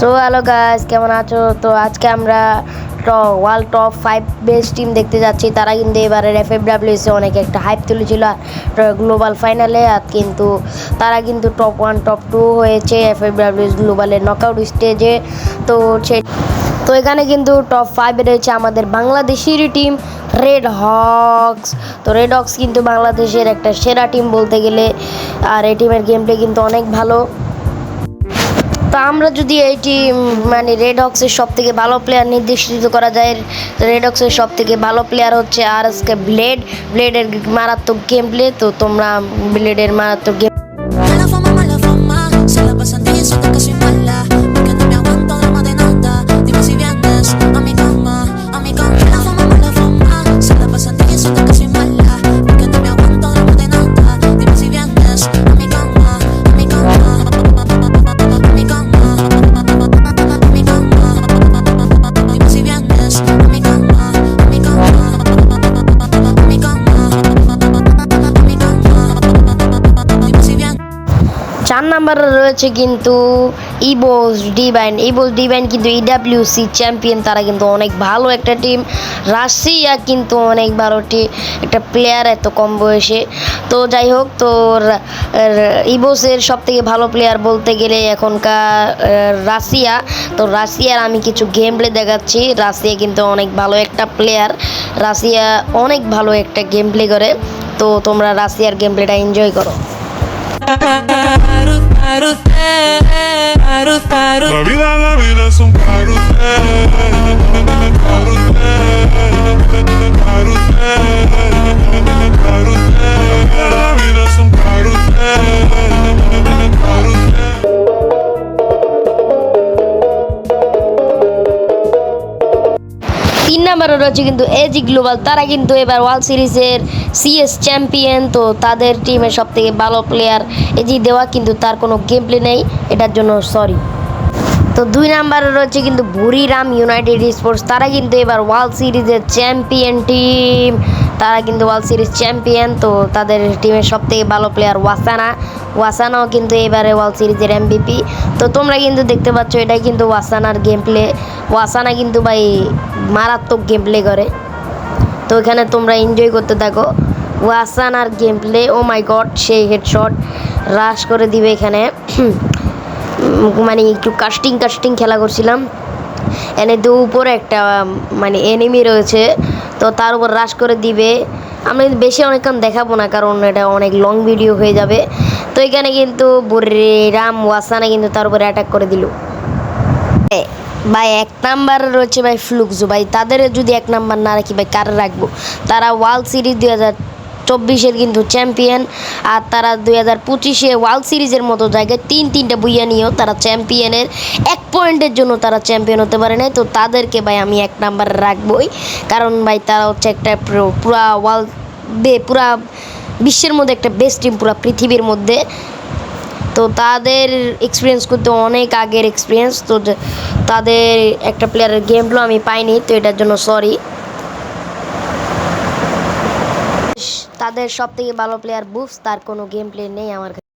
তো hello guys, কেমন আছো? তো আজকে আমরা ওয়ার্ল্ড টপ 5 বেস্ট টিম দেখতে যাচ্ছি। তারা কিন্তু এবারের এফএফডব্লিউএস অনেক একটা হাইপ তুলেছিল গ্লোবাল ফাইনালে। আর কিন্তু তারা কিন্তু টপ 1 টপ 2 হয়েছে এফএফডব্লিউএস গ্লোবালের নকআউট স্টেজে। তো এখানে কিন্তু টপ 5 রয়েছে আমাদের বাংলাদেশেরই টিম রেড হকস। তো রেড হকস কিন্তু বাংলাদেশের একটা সেরা টিম বলতে গেলে। আর এই টিমের গেম প্লে কিন্তু অনেক ভালো। তো আমরা যদি এইটি মানে রেড হক্সের সব থেকে ভালো প্লেয়ার নির্দিষ্ট করা যায়, রেড হক্সের সব থেকে ভালো প্লেয়ার হচ্ছে আজকে ব্লেডের মারাত্মক গেম প্লে। তো তোমরা ব্লেডের মারাত্মক game Mala fama, mala fama. Se la pasan diciendo que soy mala. Porque no me aguanto drama de nada. Dime si vienes a mi cama, a mi cama. Mala fama, mala fama. Se la pasan diciendo que soy mala. Porque no me aguanto drama de nada. Dime si vienes a mi cama, a mi cama. A mi cama, a mi cama. Dime si vienes a mi cama, a mi cama. A mi cama, a mi cama. Dime si vienes. 4 নম্বরে রয়েছে কিন্তু ইবোস divine কিন্তু EWC champion. তারা কিন্তু অনেক ভালো একটা team. Russia কিন্তু অনেক ভালো একটা প্লেয়ার এত কম বয়সে। তো যাই হোক, তো ইবোসের সব থেকে ভালো প্লেয়ার বলতে গেলে এখনকার রাশিয়া। তো রাশিয়ার আমি কিছু গেম প্লে দেখাচ্ছি। রাশিয়া কিন্তু অনেক ভালো একটা প্লেয়ার। রাশিয়া অনেক ভালো একটা গেম প্লে করে। তো তোমরা রাশিয়ার গেম প্লেটা এনজয় করো। La vida es un carrusel, la vida es un carrusel. 3 নম্বরে রয়েছে কিন্তু এজি গ্লোবাল। তারা কিন্তু এবার ওয়ার্ল্ড সিরিজের সিএস চ্যাম্পিয়ন। তো তাদের টিমের সব থেকে ভালো প্লেয়ার এজি দেওয়া, কিন্তু তার কোনো গেম প্লে নেই, এটার জন্য সরি। তো 2 নম্বরে রয়েছে কিন্তু বুড়িরাম ইউনাইটেড স্পোর্টস। তারা কিন্তু এবার ওয়ার্ল্ড সিরিজের চ্যাম্পিয়ন টিম। তারা কিন্তু ওয়ার্ল্ড সিরিজ চ্যাম্পিয়ন। তো তাদের টিমের সব থেকে ভালো প্লেয়ার ওয়াসানাও কিন্তু এবারে ওয়ার্ল্ড সিরিজের এমভিপি। তো তোমরা কিন্তু দেখতে পাচ্ছ, এটাই কিন্তু ওয়াসানার গেম প্লে। ওয়াসানা কিন্তু ভাই মারাত্মক গেম প্লে করে। তো এখানে তোমরা এনজয় করতে থাকো ওয়াসানার গেম প্লে। ও মাই গড, সেই হেডশট রাশ করে দিবে এখানে। মানে একটু কাস্টিং খেলা করছিলাম। এনে তো উপরে একটা মানে এনিমি রয়েছে, তো তার উপর রাশ করে দিবে। আমি বেশি অনেকক্ষণ দেখাবো না, কারণ এটা অনেক লং ভিডিও হয়ে যাবে। তো এখানে কিন্তু বুড়িরাম ওয়াসানা কিন্তু তার উপরে অ্যাটাক করে দিল। ভাই 1 নাম্বার রয়েছে ভাই ফ্লুক্সো। ভাই তাদের যদি 1 নাম্বার না রাখি ভাই কার রাখবো? তারা ওয়ার্ল্ড সিরিজ 2024-এর কিন্তু চ্যাম্পিয়ন। আর তারা 2025-এ ওয়ার্ল্ড সিরিজের মতো জায়গায় তিনটা বুইয়া নিয়েও তারা চ্যাম্পিয়নের 1 পয়েন্টের জন্য তারা চ্যাম্পিয়ন হতে পারে নাই। তো তাদেরকে ভাই আমি 1 নাম্বারে রাখবই, কারণ ভাই তারা হচ্ছে একটা পুরা বিশ্বের মধ্যে একটা বেস্ট টিম, পুরা পৃথিবীর মধ্যে। তো তাদের এক্সপিরিয়েন্স করতে অনেক আগের এক্সপিরিয়েন্স। তো তাদের একটা প্লেয়ারের গেম প্লে আমি পাইনি, তো এটার জন্য সরি। তাদের সব থেকে ভালো প্লেয়ার বুফস, তার কোনো গেম প্লে নেই আমার কাছে।